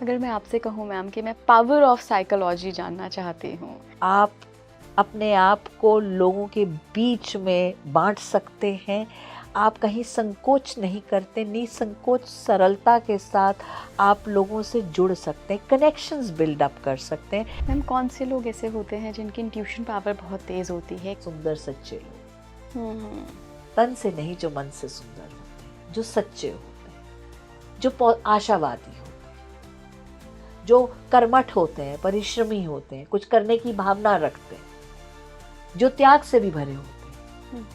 अगर मैं आपसे कहूँ मैम कि मैं पावर ऑफ साइकोलॉजी जानना चाहती हूँ। आप अपने आप को लोगों के बीच में बांट सकते हैं। आप कहीं संकोच नहीं करते, निसंकोच सरलता के साथ आप लोगों से जुड़ सकते हैं, कनेक्शंस बिल्ड अप कर सकते हैं। मैम कौन से लोग ऐसे होते हैं जिनकी इंट्यूशन पावर बहुत तेज़ होती है? सुंदर सच्चे लोग, हम्म, तन से नहीं जो मन से सुंदर होते हैं, जो सच्चे होते हैं, जो आशावादी होते हैं, जो कर्मठ होते हैं, परिश्रमी होते हैं, कुछ करने की भावना रखते हैं, जो त्याग से भी भरे होते हैं,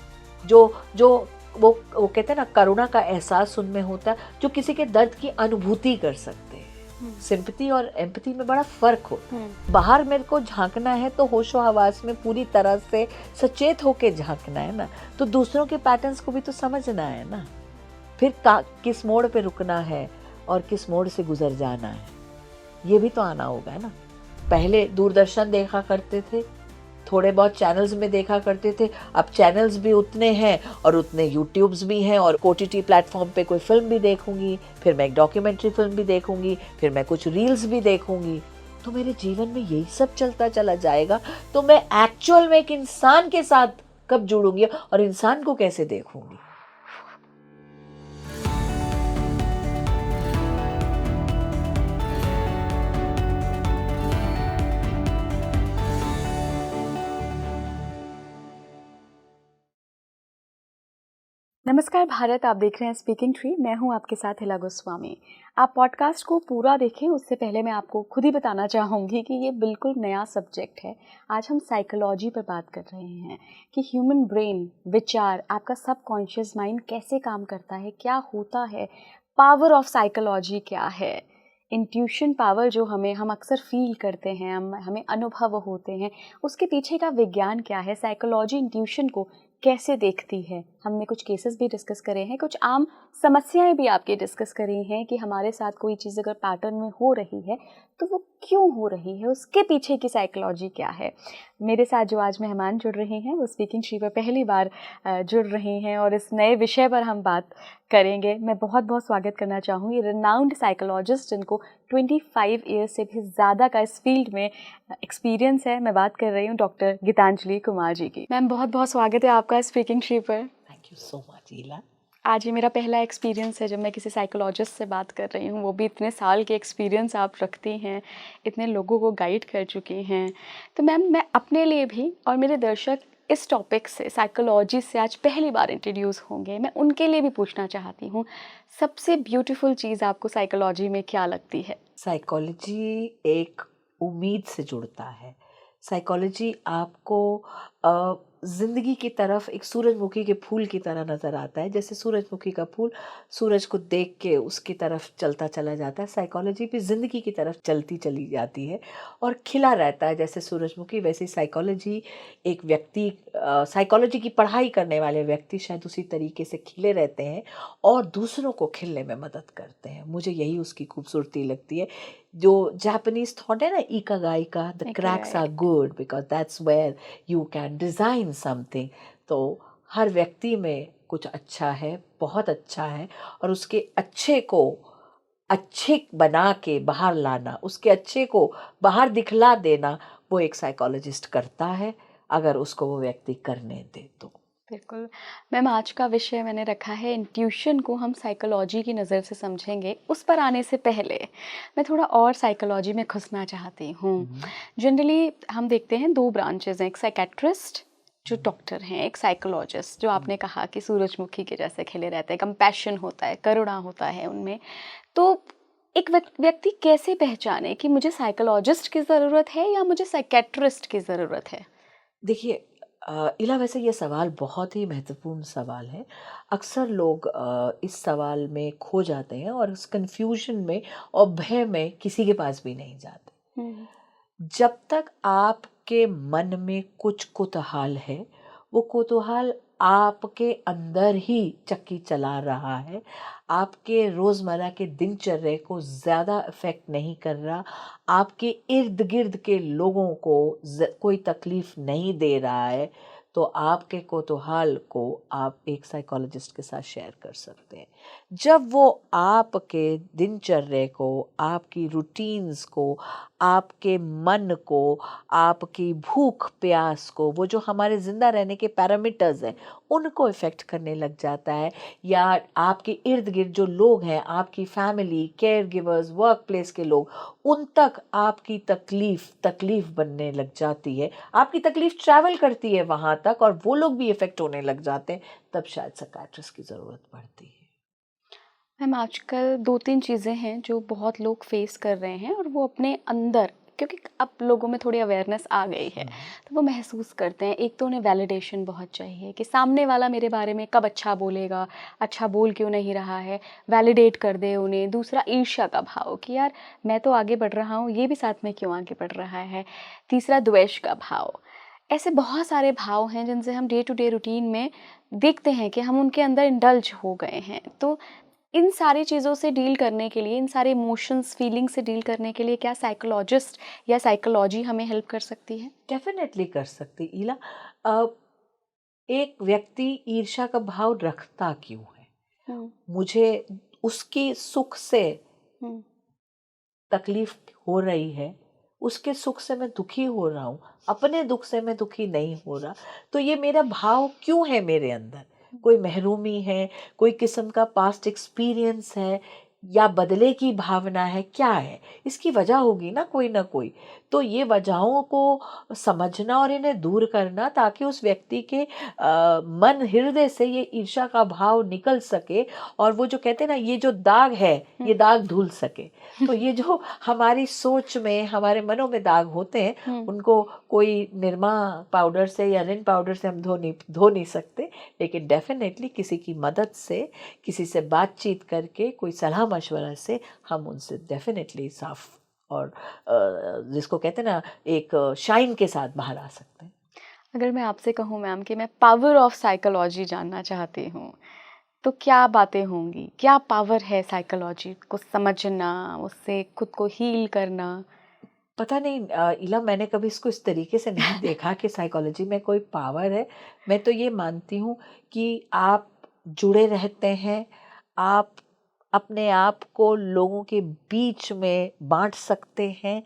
जो जो वो कहते हैं ना, करुणा का एहसास उनमें होता है, जो किसी के दर्द की अनुभूति कर सकते हैं। सिंपैथी और एम्पैथी में बड़ा फर्क होता है। बाहर मेरे को झांकना है तो होशो हवास में पूरी तरह से सचेत होके झांकना है ना, तो दूसरों के पैटर्न्स को भी तो समझना है ना। फिर किस मोड़ पे रुकना है और किस मोड़ से गुजर जाना है, ये भी तो आना होगा ना। पहले दूरदर्शन देखा करते थे, थोड़े बहुत चैनल्स में देखा करते थे, अब चैनल्स भी उतने हैं और उतने यूट्यूब्स भी हैं, और OTT प्लेटफॉर्म पे कोई फिल्म भी देखूंगी, फिर मैं एक डॉक्यूमेंट्री फिल्म भी देखूंगी, फिर मैं कुछ रील्स भी देखूंगी, तो मेरे जीवन में यही सब चलता चला जाएगा। तो मैं एक्चुअल में एक इंसान के साथ कब जुड़ूंगी और इंसान को कैसे देखूंगी? नमस्कार भारत, आप देख रहे हैं स्पीकिंग ट्री। मैं हूं आपके साथ हिला गोस्वामी। आप पॉडकास्ट को पूरा देखें उससे पहले मैं आपको खुद ही बताना चाहूँगी कि ये बिल्कुल नया सब्जेक्ट है। आज हम साइकोलॉजी पर बात कर रहे हैं कि ह्यूमन ब्रेन, विचार, आपका सबकॉन्शियस माइंड कैसे काम करता है, क्या होता है, पावर ऑफ साइकोलॉजी क्या है, इंट्यूशन पावर जो हम अक्सर फील करते हैं, हमें अनुभव होते हैं, उसके पीछे का विज्ञान क्या है, साइकोलॉजी इंट्यूशन को कैसे देखती है। हमने कुछ केसेस भी डिस्कस करे हैं, कुछ आम समस्याएं भी आपके डिस्कस करी हैं कि हमारे साथ कोई चीज़ अगर पैटर्न में हो रही है तो वो क्यों हो रही है, उसके पीछे की साइकोलॉजी क्या है। मेरे साथ जो आज मेहमान जुड़ रहे हैं वो स्पीकिंग ट्री पर पहली बार जुड़ रहे हैं और इस नए विषय पर हम बात करेंगे। मैं बहुत बहुत स्वागत करना चाहूँगी रिनाउंड साइकोलॉजिस्ट जिनको 25 ईयर्स से भी ज़्यादा का इस फील्ड में एक्सपीरियंस है। मैं बात कर रही हूँ डॉक्टर गीतांजलि कुमार जी की। मैम बहुत बहुत स्वागत है आपका स्पीकिंग ट्री पर। थैंक यू सो मच ईला। आज ये मेरा पहला एक्सपीरियंस है जब मैं किसी साइकोलॉजिस्ट से बात कर रही हूँ, वो भी इतने साल के एक्सपीरियंस आप रखती हैं, इतने लोगों को गाइड कर चुकी हैं। तो मैम मैं अपने लिए भी और मेरे दर्शक इस टॉपिक से, साइकोलॉजी से आज पहली बार इंट्रोड्यूस होंगे, मैं उनके लिए भी पूछना चाहती हूँ, सबसे ब्यूटीफुल चीज़ आपको साइकोलॉजी में क्या लगती है? साइकोलॉजी एक उम्मीद से जुड़ता है। साइकोलॉजी आपको ज़िंदगी की तरफ एक सूरजमुखी के फूल की तरह नज़र आता है। जैसे सूरजमुखी का फूल सूरज को देख के उसकी तरफ चलता चला जाता है, साइकोलॉजी भी ज़िंदगी की तरफ चलती चली जाती है और खिला रहता है। जैसे सूरजमुखी, वैसे साइकोलॉजी एक व्यक्ति, साइकोलॉजी की पढ़ाई करने वाले व्यक्ति शायद उसी तरीके से खिले रहते हैं और दूसरों को खिलने में मदद करते हैं। मुझे यही उसकी खूबसूरती लगती है। जो जापानीज थॉट है ना, इकागाई का, the cracks are good because that's where you can design something. तो हर व्यक्ति में कुछ अच्छा है, बहुत अच्छा है, और उसके अच्छे को अच्छे बना के बाहर लाना, उसके अच्छे को बाहर दिखला देना, वो एक साइकोलॉजिस्ट करता है, अगर उसको वो व्यक्ति करने दे तो। बिल्कुल मैम, आज का विषय मैंने रखा है इंट्यूशन को हम साइकोलॉजी की नज़र से समझेंगे। उस पर आने से पहले मैं थोड़ा और साइकोलॉजी में घुसना चाहती हूँ। जनरली हम देखते हैं दो ब्रांचेज हैं, एक साइकेट्रिस्ट जो डॉक्टर हैं, एक साइकोलॉजिस्ट जो आपने कहा कि सूरजमुखी के जैसे खिले रहते हैं, कंपैशन होता है, करुणा होता है उनमें। तो एक व्यक्ति कैसे पहचाने कि मुझे साइकोलॉजिस्ट की ज़रूरत है या मुझे साइकेट्रिस्ट की ज़रूरत है? देखिए इला, वैसे ये सवाल बहुत ही महत्वपूर्ण सवाल है। अक्सर लोग इस सवाल में खो जाते हैं और इस कंफ्यूजन में और भय में किसी के पास भी नहीं जाते। जब तक आपके मन में कुछ कुतूहल है, वो कुतूहल आपके अंदर ही चक्की चला रहा है, आपके रोज़मर्रा के दिनचर्या को ज़्यादा इफ़ेक्ट नहीं कर रहा, आपके इर्द गिर्द के लोगों को कोई तकलीफ़ नहीं दे रहा है, तो तो आपके कोतूहल को आप एक साइकोलॉजिस्ट के साथ शेयर कर सकते हैं। जब वो आपके दिनचर्या को, आपकी रूटीन्स को, आपके मन को, आपकी भूख प्यास को, वो जो हमारे ज़िंदा रहने के पैरामीटर्स हैं उनको इफ़ेक्ट करने लग जाता है, या आपके इर्द गिर्द जो लोग हैं, आपकी family, care givers, work place के लोग, उन तक आपकी तकलीफ बनने लग जाती है, आपकी तकलीफ ट्रैवल करती है वहाँ तक और वो लोग भी इफ़ेक्ट होने लग जाते हैं, तब शायद साइकियाट्रिस्ट की ज़रूरत पड़ती है। मैम आजकल 2-3 चीज़ें हैं जो बहुत लोग फेस कर रहे हैं और वो अपने अंदर, क्योंकि अब लोगों में थोड़ी अवेयरनेस आ गई है तो वो महसूस करते हैं। एक तो उन्हें वैलिडेशन बहुत चाहिए कि सामने वाला मेरे बारे में कब अच्छा बोलेगा, अच्छा बोल क्यों नहीं रहा है, वैलिडेट कर दे उन्हें। दूसरा ईर्ष्या का भाव कि यार मैं तो आगे बढ़ रहा हूँ, ये भी साथ में क्यों आगे बढ़ रहा है। तीसरा द्वेष का भाव। ऐसे बहुत सारे भाव हैं जिनसे हम डे टू डे रूटीन में देखते हैं कि हम उनके अंदर इंडल्ज हो गए हैं। तो इन सारी चीज़ों से डील करने के लिए, इन सारे इमोशंस फीलिंग से डील करने के लिए क्या साइकोलॉजिस्ट या साइकोलॉजी हमें हेल्प कर सकती है? डेफिनेटली कर सकती ईला। अ, एक व्यक्ति ईर्ष्या का भाव रखता क्यों है? हम्म, मुझे उसकी सुख से हम्म, तकलीफ हो रही है, उसके सुख से मैं दुखी हो रहा हूँ, अपने दुख से मैं दुखी नहीं हो रहा, तो ये मेरा भाव क्यों है मेरे अंदर? कोई महरूमी है, कोई किस्म का पास्ट एक्सपीरियंस है, या बदले की भावना है, क्या है? इसकी वजह होगी ना कोई ना कोई। तो ये वजहों को समझना और इन्हें दूर करना, ताकि उस व्यक्ति के मन हृदय से ये ईर्ष्या का भाव निकल सके, और वो जो कहते हैं ना, ये जो दाग है, ये दाग धुल सके। तो ये जो हमारी सोच में, हमारे मनों में दाग होते हैं, उनको कोई निरमा पाउडर से या रिन पाउडर से हम धो नहीं सकते, लेकिन डेफिनेटली किसी की मदद से, किसी से बातचीत करके, कोई सलाह मशवरा से हम उनसे डेफिनेटली साफ और जिसको कहते हैं ना, एक शाइन के साथ बाहर आ सकते हैं। अगर मैं आपसे कहूँ मैम कि मैं पावर ऑफ साइकोलॉजी जानना चाहती हूँ, तो क्या बातें होंगी? क्या पावर है साइकोलॉजी को समझना, उससे खुद को हील करना? पता नहीं इला, मैंने कभी इसको इस तरीके से नहीं देखा कि साइकोलॉजी में कोई पावर है। मैं तो ये मानती हूँ कि आप जुड़े रहते हैं, आप अपने आप को लोगों के बीच में बांट सकते हैं,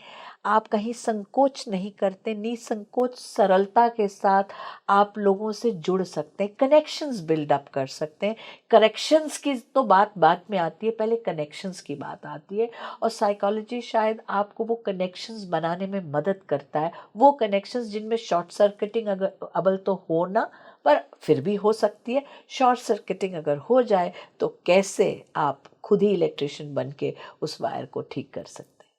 आप कहीं संकोच नहीं करते, निसंकोच सरलता के साथ आप लोगों से जुड़ सकते हैं, कनेक्शंस बिल्डअप कर सकते हैं। करेक्शंस की तो बात बाद में आती है, पहले कनेक्शंस की बात आती है, और साइकोलॉजी शायद आपको वो कनेक्शंस बनाने में मदद करता है, वो कनेक्शंस जिनमें शॉर्ट सर्किटिंग अगर अबल तो हो ना, पर फिर भी हो सकती है। शॉर्ट सर्किटिंग अगर हो जाए तो कैसे आप खुद ही इलेक्ट्रिशियन बन के उस वायर को ठीक कर सकते हैं।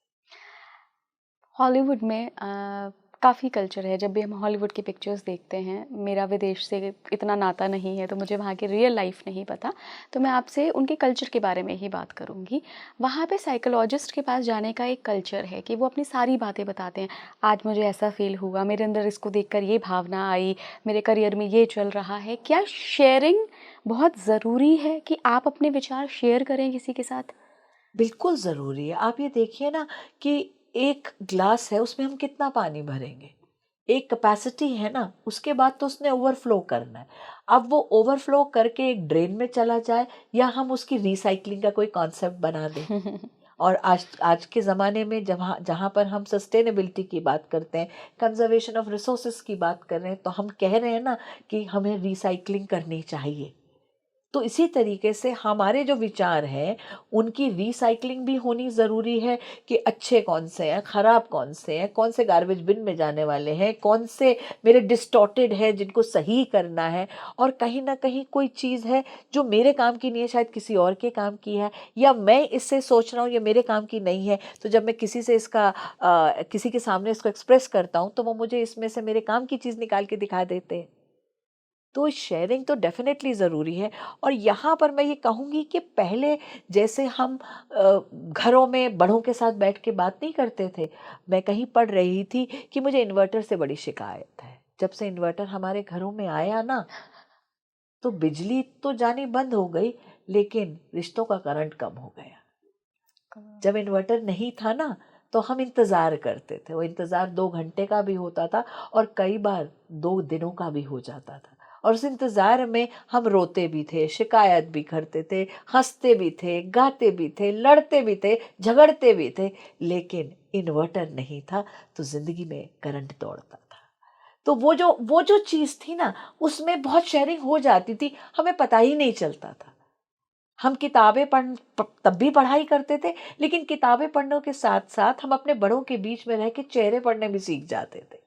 हॉलीवुड में काफ़ी कल्चर है। जब भी हम हॉलीवुड की पिक्चर्स देखते हैं, मेरा विदेश से इतना नाता नहीं है तो मुझे वहाँ की रियल लाइफ नहीं पता, तो मैं आपसे उनके कल्चर के बारे में ही बात करूँगी। वहाँ पे साइकोलॉजिस्ट के पास जाने का एक कल्चर है कि वो अपनी सारी बातें बताते हैं। आज मुझे ऐसा फील हुआ, मेरे अंदर इसको देखकर ये भावना आई, मेरे करियर में ये चल रहा है। क्या शेयरिंग बहुत ज़रूरी है कि आप अपने विचार शेयर करें किसी के साथ? बिल्कुल ज़रूरी है। आप ये देखिए ना कि एक ग्लास है, उसमें हम कितना पानी भरेंगे? एक कैपेसिटी है ना, उसके बाद तो उसने ओवरफ्लो करना है। अब वो ओवरफ्लो करके एक ड्रेन में चला जाए, या हम उसकी रिसाइक्लिंग का कोई कॉन्सेप्ट बना दें। और आज आज के ज़माने में जहाँ जहाँ पर हम सस्टेनेबिलिटी की बात करते हैं, कंजर्वेशन ऑफ रिसोर्सेज की बात कर रहे हैं, तो हम कह रहे हैं ना कि हमें रिसाइक्लिंग करनी चाहिए। तो इसी तरीके से हमारे जो विचार हैं उनकी रिसाइकलिंग भी होनी ज़रूरी है, कि अच्छे कौन से हैं, ख़राब कौन से हैं, कौन से गार्बेज बिन में जाने वाले हैं, कौन से मेरे डिस्टॉर्टेड है जिनको सही करना है, और कहीं ना कहीं कोई चीज़ है जो मेरे काम की नहीं है, शायद किसी और के काम की है, या मैं इससे सोच रहा हूँ ये मेरे काम की नहीं है, तो जब मैं किसी से इसका किसी के सामने इसको एक्सप्रेस करता हूँ तो वो मुझे इसमें से मेरे काम की चीज़ निकाल के दिखा देते हैं। तो शेयरिंग तो डेफिनेटली ज़रूरी है। और यहाँ पर मैं ये कहूँगी कि पहले जैसे हम घरों में बड़ों के साथ बैठ के बात नहीं करते थे। मैं कहीं पढ़ रही थी कि मुझे इन्वर्टर से बड़ी शिकायत है। जब से इन्वर्टर हमारे घरों में आया ना, तो बिजली तो जानी बंद हो गई, लेकिन रिश्तों का करंट कम हो गया। जब इन्वर्टर नहीं था ना, तो हम इंतज़ार करते थे। वो इंतज़ार 2 घंटे का भी होता था और कई बार 2 दिनों का भी हो जाता था। और उस इंतज़ार में हम रोते भी थे, शिकायत भी करते थे, हँसते भी थे, गाते भी थे, लड़ते भी थे, झगड़ते भी थे, लेकिन इन्वर्टर नहीं था तो ज़िंदगी में करंट दौड़ता था। तो वो जो चीज़ थी ना, उसमें बहुत शेयरिंग हो जाती थी, हमें पता ही नहीं चलता था। हम किताबें तब भी पढ़ाई करते थे, लेकिन किताबें पढ़ने के साथ-साथ हम अपने बड़ों के बीच में रह के चेहरे पढ़ने भी सीख जाते थे।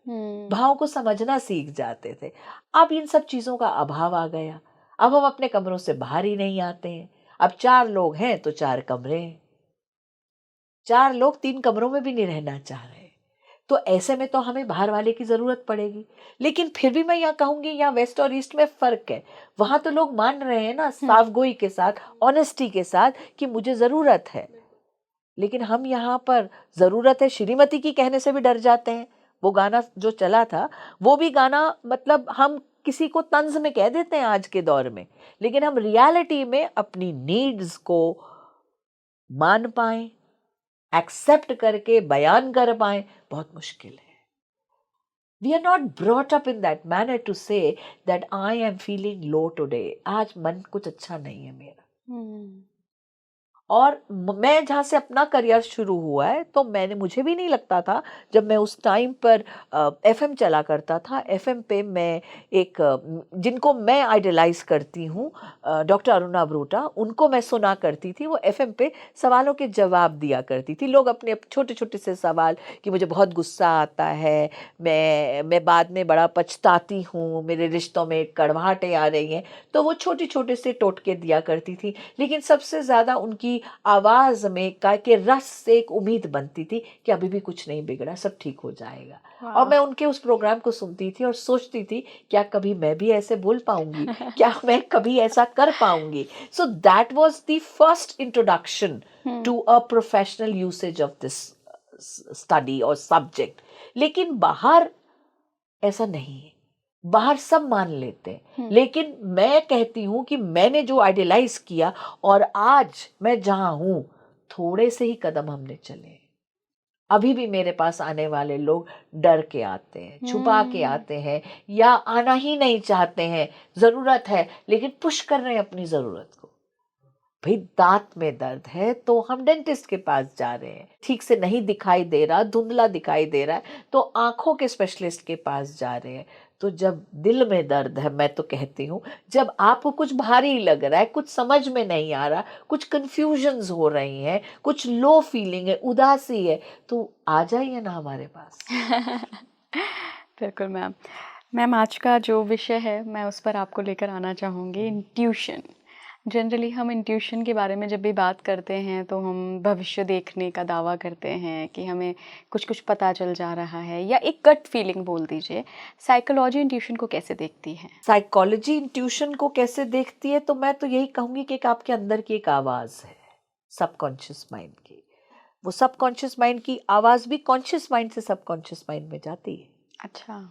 भाव को समझना सीख जाते थे। अब इन सब चीज़ों का अभाव आ गया। अब हम अपने कमरों से बाहर ही नहीं आते हैं। अब 4 लोग हैं तो 4 कमरे हैं। 4 लोग 3 कमरों में भी नहीं रहना चाह रहे। तो ऐसे में तो हमें बाहर वाले की ज़रूरत पड़ेगी। लेकिन फिर भी मैं यहाँ कहूँगी, यहाँ वेस्ट और ईस्ट में फ़र्क है। वहाँ तो लोग मान रहे हैं ना साफ़गोई के साथ, ऑनेस्टी के साथ कि मुझे ज़रूरत है। लेकिन हम यहाँ पर ज़रूरत है श्रीमती की कहने से भी डर जाते हैं। वो गाना जो चला था, वो भी गाना मतलब हम किसी को तंज़ में कह देते हैं आज के दौर में, लेकिन हम रियलिटी में अपनी नीड्स को मान पाएँ, एक्सेप्ट करके बयान कर पाएँ, बहुत मुश्किल है। We are not brought up in that manner to say that I am feeling low today. आज मन कुछ अच्छा नहीं है मेरा। और मैं जहाँ से अपना करियर शुरू हुआ है, तो मुझे भी नहीं लगता था, जब मैं उस टाइम पर एफएम चला करता था, एफएम पे मैं एक जिनको मैं आइडलाइज करती हूँ, डॉक्टर अरुणा ब्रूटा, उनको मैं सुना करती थी। वो एफएम पे सवालों के जवाब दिया करती थी। लोग अपने छोटे छोटे से सवाल कि मुझे बहुत गुस्सा आता है, मैं बाद में बड़ा पछताती हूँ, मेरे रिश्तों में कड़वाहटें आ रही हैं, तो वो छोटे छोटे से टोटके दिया करती थी। लेकिन सबसे ज़्यादा उनकी आवाज में के रस से एक उम्मीद बनती थी कि अभी भी कुछ नहीं बिगड़ा, सब ठीक हो जाएगा। और मैं उनके उस प्रोग्राम को सुनती थी और सोचती थी, क्या कभी मैं भी ऐसे बोल पाऊंगी, क्या मैं कभी ऐसा कर पाऊंगी। So that was the first introduction to a professional usage of this study और सब्जेक्ट। लेकिन बाहर ऐसा नहीं है, बाहर सब मान लेते हैं। लेकिन मैं कहती हूँ कि मैंने जो आइडियलाइज किया और आज मैं जहाँ हूँ, थोड़े से ही कदम हमने चले। अभी भी मेरे पास आने वाले लोग डर के आते हैं, छुपा के आते हैं, या आना ही नहीं चाहते हैं। जरूरत है लेकिन पुश कर रहे हैं अपनी जरूरत को। भाई दांत में दर्द है तो हम डेंटिस्ट के पास जा रहे हैं, ठीक से नहीं दिखाई दे रहा, धुंधला दिखाई दे रहा है तो आंखों के स्पेशलिस्ट के पास जा रहे हैं। तो जब दिल में दर्द है, मैं तो कहती हूँ, जब आपको कुछ भारी लग रहा है, कुछ समझ में नहीं आ रहा, कुछ कंफ्यूजन्स हो रही हैं, कुछ लो फीलिंग है, उदासी है, तो आ जाइए ना हमारे पास। बिल्कुल मैम। मैम आज का जो विषय है मैं उस पर आपको लेकर आना चाहूँगी, इंट्यूशन। जनरली हम इंट्यूशन के बारे में जब भी बात करते हैं तो हम भविष्य देखने का दावा करते हैं कि हमें कुछ कुछ पता चल जा रहा है, या एक गट फीलिंग बोल दीजिए। साइकोलॉजी इंट्यूशन को कैसे देखती है? साइकोलॉजी इंट्यूशन को कैसे देखती है, तो मैं तो यही कहूँगी कि एक आपके अंदर की एक आवाज़ है, सबकॉन्शियस माइंड की। वो सबकॉन्शियस माइंड की आवाज़ भी कॉन्शियस माइंड से सबकॉन्शियस माइंड में जाती है। अच्छा।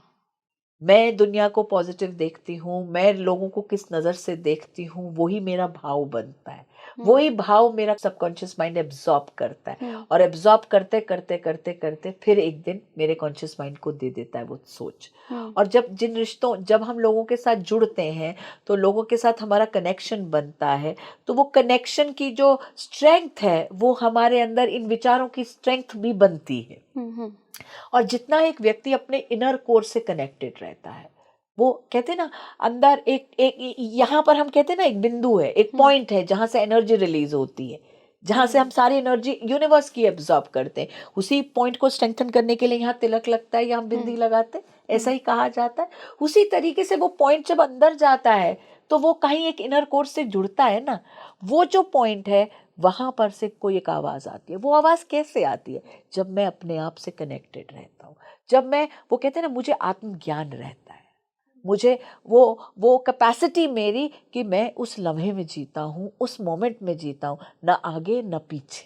मैं दुनिया को पॉजिटिव देखती हूँ, मैं लोगों को किस नज़र से देखती हूँ, वही मेरा भाव बनता है। वही भाव मेरा सबकॉन्शियस माइंड एब्जॉर्ब करता है, और एब्जॉर्ब करते करते करते करते फिर एक दिन मेरे कॉन्शियस माइंड को दे देता है वो सोच। और जब हम लोगों के साथ जुड़ते हैं, तो लोगों के साथ हमारा कनेक्शन बनता है, तो वो कनेक्शन की जो स्ट्रेंथ है, वो हमारे अंदर इन विचारों की स्ट्रेंथ भी बनती है। और जितना एक व्यक्ति अपने इनर कोर से कनेक्टेड रहता है, वो कहते हैं ना, अंदर एक यहाँ पर हम कहते हैं ना, एक बिंदु है, एक पॉइंट है जहाँ से एनर्जी रिलीज होती है, जहाँ से हम सारी एनर्जी यूनिवर्स की एब्जॉर्ब करते हैं। उसी पॉइंट को स्ट्रेंथन करने के लिए यहाँ तिलक लगता है या हम बिंदी लगाते हैं, ऐसा ही कहा जाता है। उसी तरीके से वो पॉइंट जब अंदर जाता है तो वो कहीं एक इनर कोर से जुड़ता है ना, वो जो पॉइंट है वहां पर से कोई एक आवाज आती है। वो आवाज कैसे आती है? जब मैं अपने आप से कनेक्टेड रहता हूँ, जब मैं, वो कहते हैं ना, मुझे आत्मज्ञान रहता है, मुझे वो कैपेसिटी मेरी कि मैं उस लम्हे में जीता हूँ, उस मोमेंट में जीता हूँ, ना आगे ना पीछे।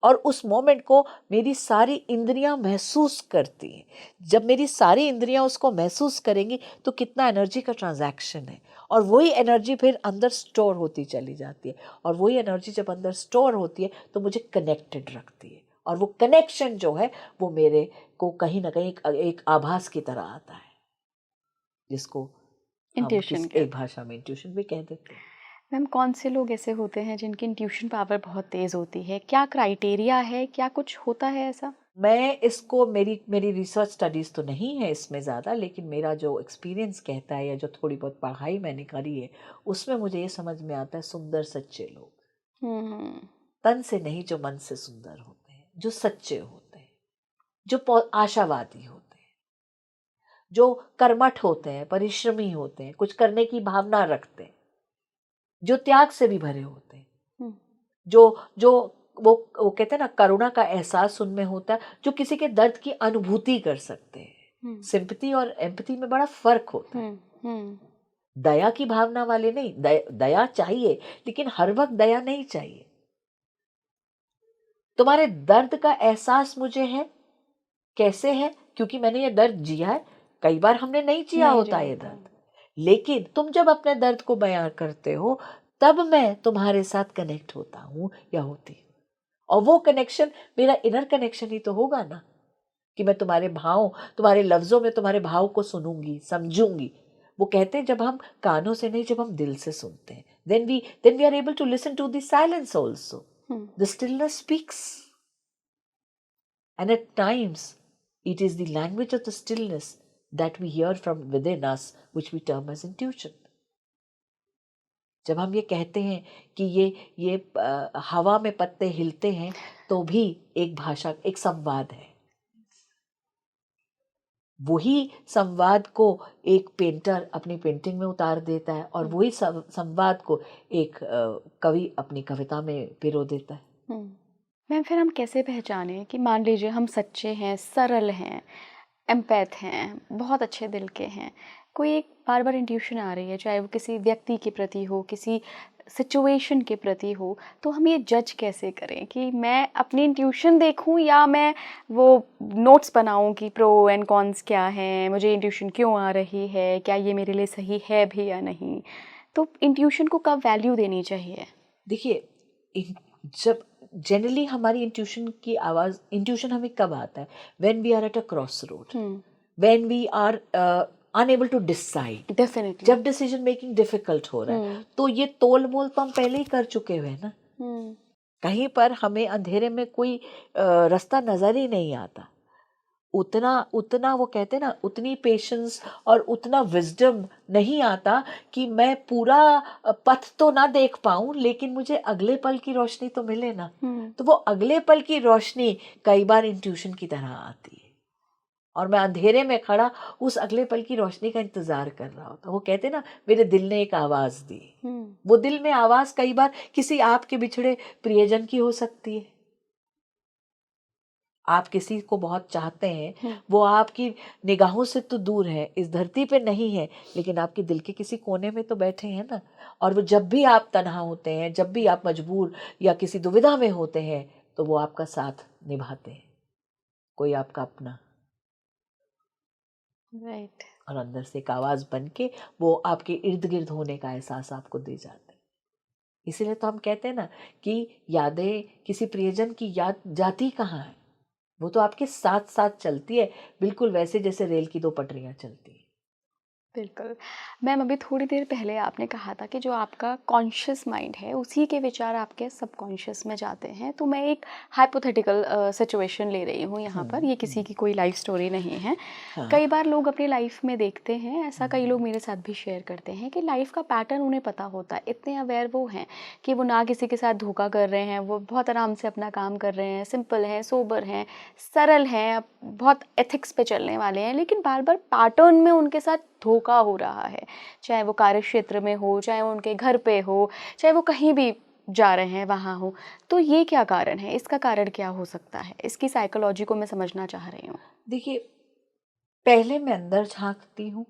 और उस मोमेंट को मेरी सारी इंद्रियां महसूस करती हैं। जब मेरी सारी इंद्रियां उसको महसूस करेंगी तो कितना एनर्जी का ट्रांजैक्शन है, और वही एनर्जी फिर अंदर स्टोर होती चली जाती है, और वही एनर्जी जब अंदर स्टोर होती है तो मुझे कनेक्टेड रखती है, और वो कनेक्शन जो है वो मेरे को कहीं ना कहीं एक आभास की तरह आता है, जिसको हम इंट्यूशन एक भाषा में इंट्यूशन भी कह देते हैं। मैम, कौन से लोग ऐसे होते हैं जिनकी इंट्यूशन पावर बहुत तेज़ होती है? क्या क्राइटेरिया है? क्या कुछ होता है ऐसा? मैं इसको मेरी रिसर्च स्टडीज़ तो नहीं है इसमें ज़्यादा, लेकिन मेरा जो एक्सपीरियंस कहता है या जो थोड़ी बहुत पढ़ाई मैंने करी है उसमें मुझे ये समझ में आता है, सुंदर सच्चे लोग, तन से नहीं जो मन से सुंदर होते हैं, जो सच्चे होते हैं, जो आशावादी होते हैं, जो कर्मठ होते हैं, परिश्रमी होते हैं, कुछ करने की भावना रखते हैं, जो त्याग से भी भरे होते हैं, जो जो वो कहते हैं ना, करुणा का एहसास उनमें होता है, जो किसी के दर्द की अनुभूति कर सकते हैं। सिंपैथी और एम्पैथी में बड़ा फर्क होता है। दया की भावना वाले नहीं, दया चाहिए, लेकिन हर वक्त दया नहीं चाहिए। तुम्हारे दर्द का एहसास मुझे है, कैसे है? क्योंकि मैंने ये दर्द जिया है, कई बार हमने नहीं जिया होता ये दर्द, लेकिन तुम जब अपने दर्द को बयां करते हो तब मैं तुम्हारे साथ कनेक्ट होता हूँ या होती हूँ, और वो कनेक्शन मेरा इनर कनेक्शन ही तो होगा ना, कि मैं तुम्हारे भाव, तुम्हारे लफ्जों में तुम्हारे भाव को सुनूंगी, समझूंगी। वो कहते हैं जब हम कानों से नहीं, जब हम दिल से सुनते हैं, then we are able to listen to the silence also. The stillness speaks, and at times it is the language of the stillness that we hear from within us, which we term as intuition. जब हम ये कहते हैं कि ये हवा में पत्ते हिलते हैं, तो भी एक भाषा, एक संवाद है। वही संवाद को एक पेंटर अपनी पेंटिंग में उतार देता है, और वही संवाद को एक कवि अपनी कविता में पिरो देता है। मैम, फिर हम कैसे पहचानें कि मान लीजिए हम सच्चे हैं, सरल हैं, एम्पैथ हैं, बहुत अच्छे दिल के हैं, कोई एक बार बार इंट्यूशन आ रही है, चाहे वो किसी व्यक्ति के प्रति हो, किसी सिचुएशन के प्रति हो, तो हम ये जज कैसे करें कि मैं अपनी इंट्यूशन देखूं या मैं वो नोट्स बनाऊं कि प्रो एंड कॉन्स क्या हैं, मुझे इंट्यूशन क्यों आ रही है, क्या ये मेरे लिए सही है भी या नहीं? तो इंट्यूशन को कब वैल्यू देनी चाहिए? देखिए, जब जनरली हमारी इंट्यूशन हमें कब आता है? When we are at a cross road, when we are unable to decide. Definitely जब डिसीजन मेकिंग डिफिकल्ट हो रहा है, तो ये तोल मोल तो हम पहले ही कर चुके हुए हैं ना। कहीं पर हमें अंधेरे में कोई रास्ता नजर ही नहीं आता, उतना वो कहते हैं ना, उतनी पेशेंस और उतना विजडम नहीं आता कि मैं पूरा पथ तो ना देख पाऊं, लेकिन मुझे अगले पल की रोशनी तो मिले ना। तो वो अगले पल की रोशनी कई बार इंट्यूशन की तरह आती है, और मैं अंधेरे में खड़ा उस अगले पल की रोशनी का इंतजार कर रहा होता। वो कहते हैं ना, मेरे दिल ने एक आवाज दी। वो दिल में आवाज कई बार किसी आपके बिछड़े प्रियजन की हो सकती है। आप किसी को बहुत चाहते हैं, वो आपकी निगाहों से तो दूर है, इस धरती पे नहीं है, लेकिन आपके दिल के किसी कोने में तो बैठे हैं ना। और वो जब भी आप तन्हा होते हैं, जब भी आप मजबूर या किसी दुविधा में होते हैं, तो वो आपका साथ निभाते हैं, कोई आपका अपना। राइट। और अंदर से एक आवाज बन के वो आपके इर्द गिर्द होने का एहसास आपको दे जाते हैं। इसीलिए तो हम कहते हैं ना कि यादें, किसी प्रियजन की याद जाती कहाँ है, वो तो आपके साथ साथ चलती है, बिल्कुल वैसे जैसे रेल की दो पटरियां चलती हैं। बिल्कुल। मैम, अभी थोड़ी देर पहले आपने कहा था कि जो आपका कॉन्शियस माइंड है, उसी के विचार आपके सबकॉन्शियस में जाते हैं। तो मैं एक हाइपोथेटिकल सिचुएशन ले रही हूँ यहाँ पर, ये किसी की कोई लाइफ स्टोरी नहीं है। कई बार लोग अपनी लाइफ में देखते हैं, ऐसा कई लोग मेरे साथ भी शेयर करते हैं कि लाइफ का पैटर्न उन्हें पता होता है, इतने अवेयर वो हैं कि वो ना किसी के साथ धोखा कर रहे हैं, वो बहुत आराम से अपना काम कर रहे हैं, सिंपल हैं, सोबर हैं, सरल हैं, बहुत एथिक्स पे चलने वाले हैं, लेकिन बार बार पैटर्न में उनके साथ धोखा हो रहा है, चाहे वो कार्य क्षेत्र में हो, चाहे वो उनके घर पे हो, चाहे वो कहीं भी जा रहे हैं वहाँ हो। तो ये क्या कारण है? इसका कारण क्या हो सकता है? इसकी साइकोलॉजी को मैं समझना चाह रही हूँ। देखिए, पहले मैं अंदर झांकती हूँ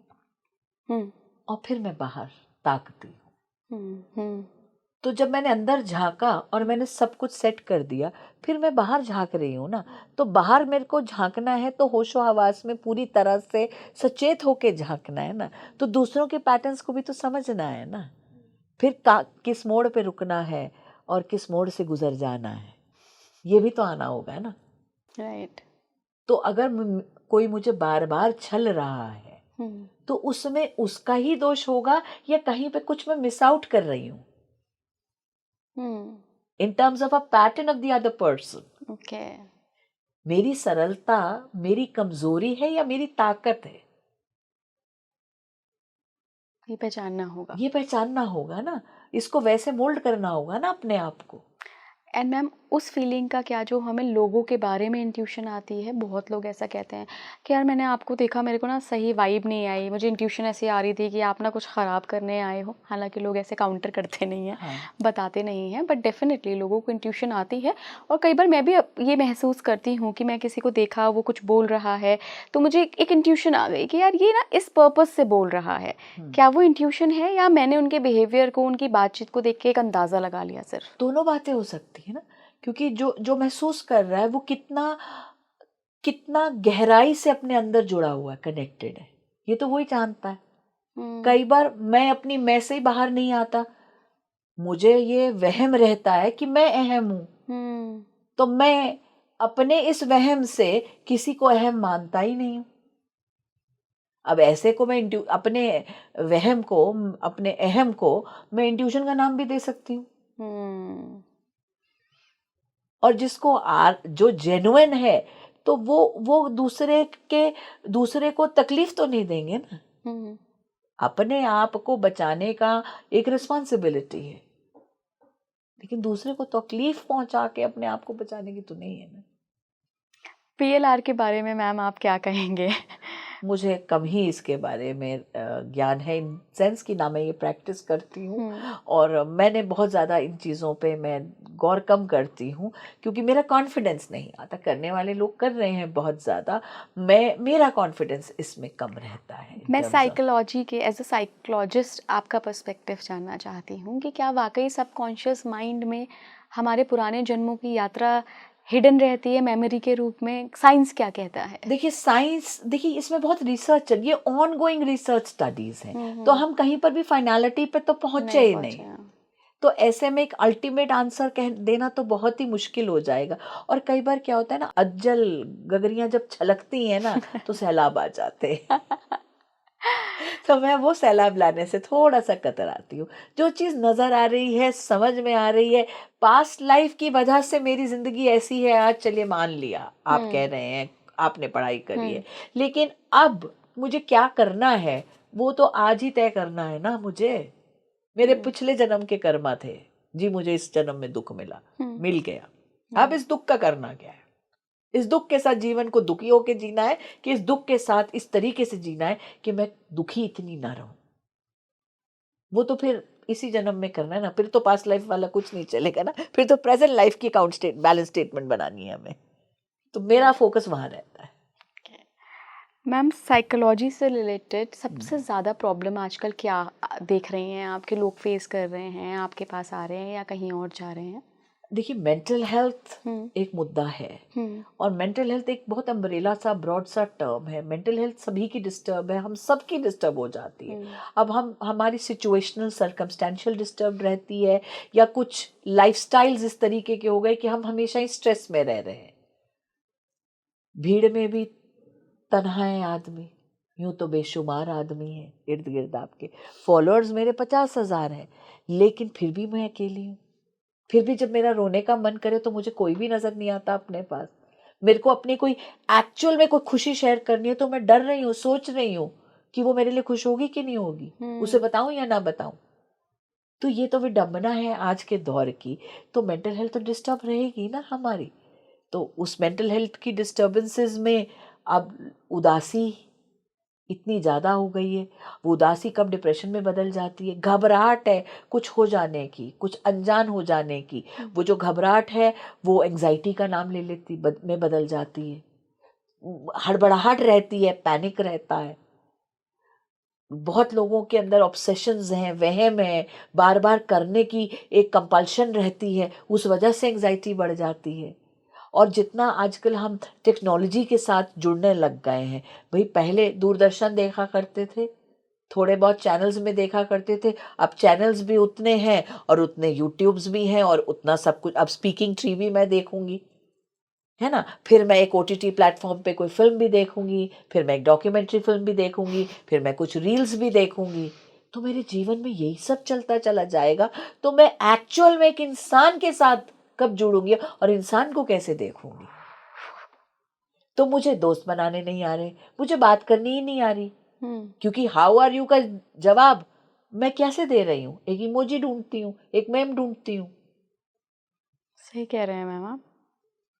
और फिर मैं बाहर ताकती हूँ। तो जब मैंने अंदर झांका और मैंने सब कुछ सेट कर दिया, फिर मैं बाहर झांक रही हूँ ना। तो बाहर मेरे को झांकना है तो होशो हवास में पूरी तरह से सचेत होके झांकना है ना। तो दूसरों के पैटर्न्स को भी तो समझना है ना। फिर किस मोड़ पे रुकना है और किस मोड़ से गुजर जाना है। ये भी तो आना होगा ना। राइट। तो अगर कोई मुझे बार बार छल रहा है तो उसमें उसका ही दोष होगा या कहीं पे कुछ मैं मिस आउट कर रही हूँ in terms of a pattern of the other person. Okay. मेरी सरलता मेरी कमजोरी है या मेरी ताकत है, ये पहचानना होगा। ये पहचानना होगा ना। इसको वैसे मोल्ड करना होगा ना अपने आप को। एंड मैम उस फीलिंग का क्या जो हमें लोगों के बारे में इंट्यूशन आती है, बहुत लोग ऐसा कहते हैं कि यार मैंने आपको देखा, मेरे को ना सही वाइब नहीं आई, मुझे इंट्यूशन ऐसी आ रही थी कि आप ना कुछ ख़राब करने आए हो। हालांकि लोग ऐसे काउंटर करते नहीं हैं, हाँ। बताते नहीं हैं, बट डेफिनेटली लोगों को इंट्यूशन आती है। और कई बार मैं भी ये महसूस करती हूँ कि मैं किसी को देखा, वो कुछ बोल रहा है तो मुझे एक इंट्यूशन आ गई कि यार ये ना इस पर्पज़ से बोल रहा है। क्या वो इंट्यूशन है या मैंने उनके बिहेवियर को, उनकी बातचीत को देख के एक अंदाज़ा लगा लिया सिर्फ? दोनों बातें हो सकती है ना, क्योंकि जो जो महसूस कर रहा है वो कितना कितना गहराई से अपने अंदर जुड़ा हुआ है, कनेक्टेड है, ये तो वही जानता है। कई बार मैं अपनी मैं से ही बाहर नहीं आता, मुझे ये वहम रहता है कि मैं अहम हूं, तो मैं अपने इस वहम से किसी को अहम मानता ही नहीं हूं। अब ऐसे को मैं अपने वहम को, अपने अहम को मैं इंट्यूशन का नाम भी दे सकती हूँ। और जिसको जो जेन्युइन है तो वो दूसरे को तकलीफ तो नहीं देंगे ना। अपने आप को बचाने का एक रिस्पॉन्सिबिलिटी है, लेकिन दूसरे को तकलीफ पहुंचा के अपने आप को बचाने की तो नहीं है ना। PLR के बारे में मैम आप क्या कहेंगे? मुझे कम ही इसके बारे में ज्ञान है, इन सेंस की ना मैं ये प्रैक्टिस करती हूँ और मैंने बहुत ज़्यादा इन चीज़ों पे मैं गौर कम करती हूँ, क्योंकि मेरा कॉन्फिडेंस नहीं आता। करने वाले लोग कर रहे हैं बहुत ज़्यादा, मेरा कॉन्फिडेंस इसमें कम रहता है। मैं साइकोलॉजी के एज अ साइकोलॉजिस्ट आपका पर्सपेक्टिव जानना चाहती हूँ कि क्या वाकई सबकॉन्शियस माइंड में हमारे पुराने जन्मों की यात्रा हिडन रहती है मेमोरी के रूप में? साइंस क्या कहता है? देखिए इसमें बहुत रिसर्च चल, ये ऑन गोइंग रिसर्च स्टडीज हैं, तो हम कहीं पर भी फाइनलिटी पे तो पहुंचे ही नहीं। तो ऐसे में एक अल्टीमेट आंसर कह देना तो बहुत ही मुश्किल हो जाएगा। और कई बार क्या होता है ना, अज्जल गगरियां जब छलकती हैं ना तो सैलाब आ जाते हैं। तो मैं वो सैलाब लाने से थोड़ा सा कतराती हूँ। जो चीज़ नज़र आ रही है, समझ में आ रही है, पास्ट लाइफ की वजह से मेरी ज़िंदगी ऐसी है आज, चलिए मान लिया आप कह रहे हैं, आपने पढ़ाई करी है, लेकिन अब मुझे क्या करना है वो तो आज ही तय करना है ना मुझे। मेरे पिछले जन्म के कर्मा थे जी, मुझे इस जन्म में दुख मिल गया, अब इस दुख का करना क्या है? इस दुख के साथ जीवन को दुखी होकर जीना है कि इस दुख के साथ इस तरीके से जीना है कि मैं दुखी इतनी ना रहूं? वो तो फिर इसी जन्म में करना है ना, फिर तो पास्ट लाइफ वाला कुछ नहीं चलेगा ना, फिर तो प्रेजेंट लाइफ की बैलेंस स्टेटमेंट बनानी है हमें। तो मेरा फोकस वहां रहता है। मैम साइकोलॉजी से रिलेटेड सबसे ज़्यादा प्रॉब्लम आजकल क्या देख रही हैं आपके लोग फेस कर रहे हैं, आपके पास आ रहे हैं या कहीं और जा रहे हैं? देखिए मेंटल हेल्थ एक मुद्दा है, और मेंटल हेल्थ एक बहुत अम्ब्रेला सा ब्रॉड सा टर्म है। मेंटल हेल्थ सभी की डिस्टर्ब है, हम सबकी डिस्टर्ब हो जाती है। अब हमारी सिचुएशनल सर्कमस्टेंशियल डिस्टर्ब रहती है, या कुछ लाइफस्टाइल्स इस तरीके के हो गए कि हम हमेशा ही स्ट्रेस में रह रहे हैं। भीड़ में भी तन्हा है आदमी, यूं तो बेशुमार आदमी है इर्द गिर्द आपके, फॉलोअर्स मेरे 50,000 हैं, लेकिन फिर भी मैं अकेली हूँ। फिर भी जब मेरा रोने का मन करे तो मुझे कोई भी नजर नहीं आता अपने पास। मेरे को अपनी कोई एक्चुअल में कोई खुशी शेयर करनी है तो मैं डर रही हूँ, सोच रही हूँ कि वो मेरे लिए खुश होगी कि नहीं होगी, उसे बताऊं या ना बताऊं। तो ये तो विडंबना है आज के दौर की। तो मेंटल हेल्थ तो डिस्टर्ब रहेगी ना हमारी। तो उस मेंटल हेल्थ की डिस्टर्बेंसेस में अब उदासी इतनी ज़्यादा हो गई है। वो उदासी कब डिप्रेशन में बदल जाती है, घबराहट है कुछ हो जाने की, कुछ अनजान हो जाने की, वो जो घबराहट है वो एंजाइटी का नाम ले लेती में बदल जाती है। हड़बड़ाहट रहती है, पैनिक रहता है। बहुत लोगों के अंदर ऑब्सेशंस हैं, वहम है, बार बार करने की एक कंपल्शन रहती है, उस वजह से एंजाइटी बढ़ जाती है। और जितना आजकल हम टेक्नोलॉजी के साथ जुड़ने लग गए हैं, भाई पहले दूरदर्शन देखा करते थे थोड़े बहुत चैनल्स में देखा करते थे, अब चैनल्स भी उतने हैं और उतने यूट्यूब्स भी हैं और उतना सब कुछ। अब स्पीकिंग ट्री भी मैं देखूंगी, है ना, फिर मैं एक ओटीटी प्लेटफॉर्म पे कोई फिल्म भी देखूंगी, फिर मैं एक डॉक्यूमेंट्री फिल्म भी देखूंगी, फिर मैं कुछ रील्स भी देखूंगी। तो मेरे जीवन में यही सब चलता चला जाएगा। तो मैं एक्चुअल में एक इंसान के साथ कब जुड़ूंगी और इंसान को कैसे देखूंगी? तो मुझे दोस्त बनाने नहीं आ रहे, मुझे बात करनी ही नहीं आ रही, क्योंकि हाउ आर यू का जवाब मैं कैसे दे रही हूँ? एक इमोजी ढूंढती हूँ, एक मेम ढूंढती हूँ। सही कह रहे हैं मैम आप।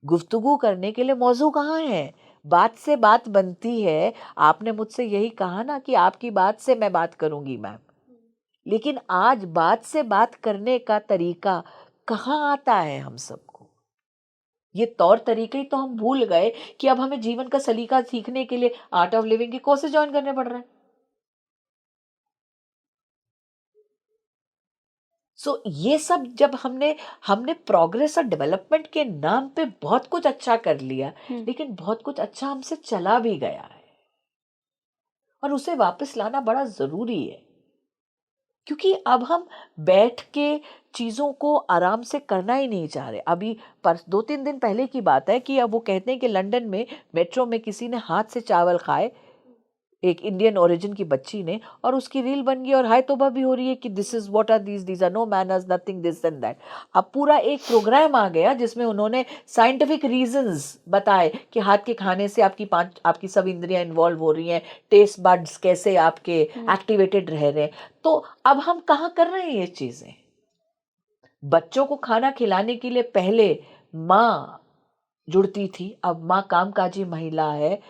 गुफ्तगू करने के लिए मौजू कहाँ है? बात से बात बनती है। आपने मुझसे यही कहा ना कि आपकी बात से मैं बात करूंगी मैम, लेकिन आज बात से बात करने का तरीका कहाँ आता है हम सबको? ये तौर तरीके ही तो हम भूल गए कि अब हमें जीवन का सलीका सीखने के लिए आर्ट ऑफ लिविंग के कोर्सेज ज्वाइन करने पड़ रहे हैं। ये सब जब हमने हमने प्रोग्रेस और डेवलपमेंट के नाम पे बहुत कुछ अच्छा कर लिया, लेकिन बहुत कुछ अच्छा हमसे चला भी गया है और उसे वापस लाना बड़ा जरूरी है, क्योंकि अब हम बैठ के चीजों को आराम से करना ही नहीं चाह रहे। अभी पर 2-3 दिन पहले की बात है कि अब वो कहते हैं कि लंदन में मेट्रो में किसी ने हाथ से चावल खाए, एक इंडियन ओरिजिन की बच्ची ने, और उसकी रील बन गई और हाय तौबा भी हो रही है कि this is what are these are no manners, nothing this and that. अब पूरा एक प्रोग्राम आ गया जिसमें उन्होंने साइंटिफिक रीजंस बताए कि हाथ के खाने से आपकी सब इंद्रियां इन्वॉल्व हो रही हैं, टेस्ट बड्स कैसे आपके एक्टिवेटेड रह रहे हैं। तो अब हम कहाँ कर रहे हैं ये चीजें? बच्चों को खाना खिलाने के लिए पहले माँ जुड़ती थी, अब माँ कामकाजी महिला है,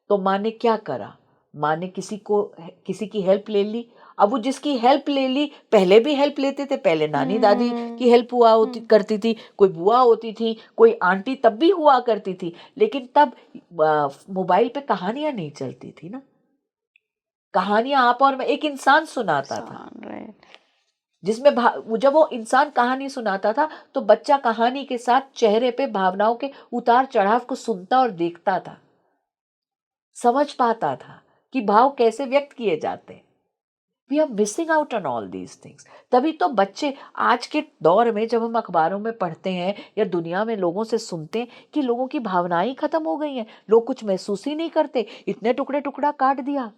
तो माँ ने क्या करा? माँ ने किसी की हेल्प ले ली। अब वो जिसकी हेल्प ले ली, पहले भी हेल्प लेते थे, पहले नानी दादी की हेल्प हुआ होती करती थी, कोई बुआ होती थी, कोई आंटी तब भी हुआ करती थी, लेकिन तब मोबाइल पे कहानियां नहीं चलती थी ना। कहानियां आप और मैं, एक इंसान सुनाता था, जिसमें जब वो इंसान कहानी सुनाता था तो बच्चा कहानी के साथ चेहरे पे भावनाओं के उतार चढ़ाव को सुनता और देखता था, समझ पाता था कि भाव कैसे व्यक्त किए जाते हैं। We are missing out on all these things. तभी तो बच्चे आज के दौर में, जब हम अखबारों में पढ़ते हैं या दुनिया में लोगों से सुनते हैं कि लोगों की भावनाएं ही खत्म हो गई हैं, लोग कुछ महसूस ही नहीं करते, इतने टुकड़े टुकड़ा काट दिया,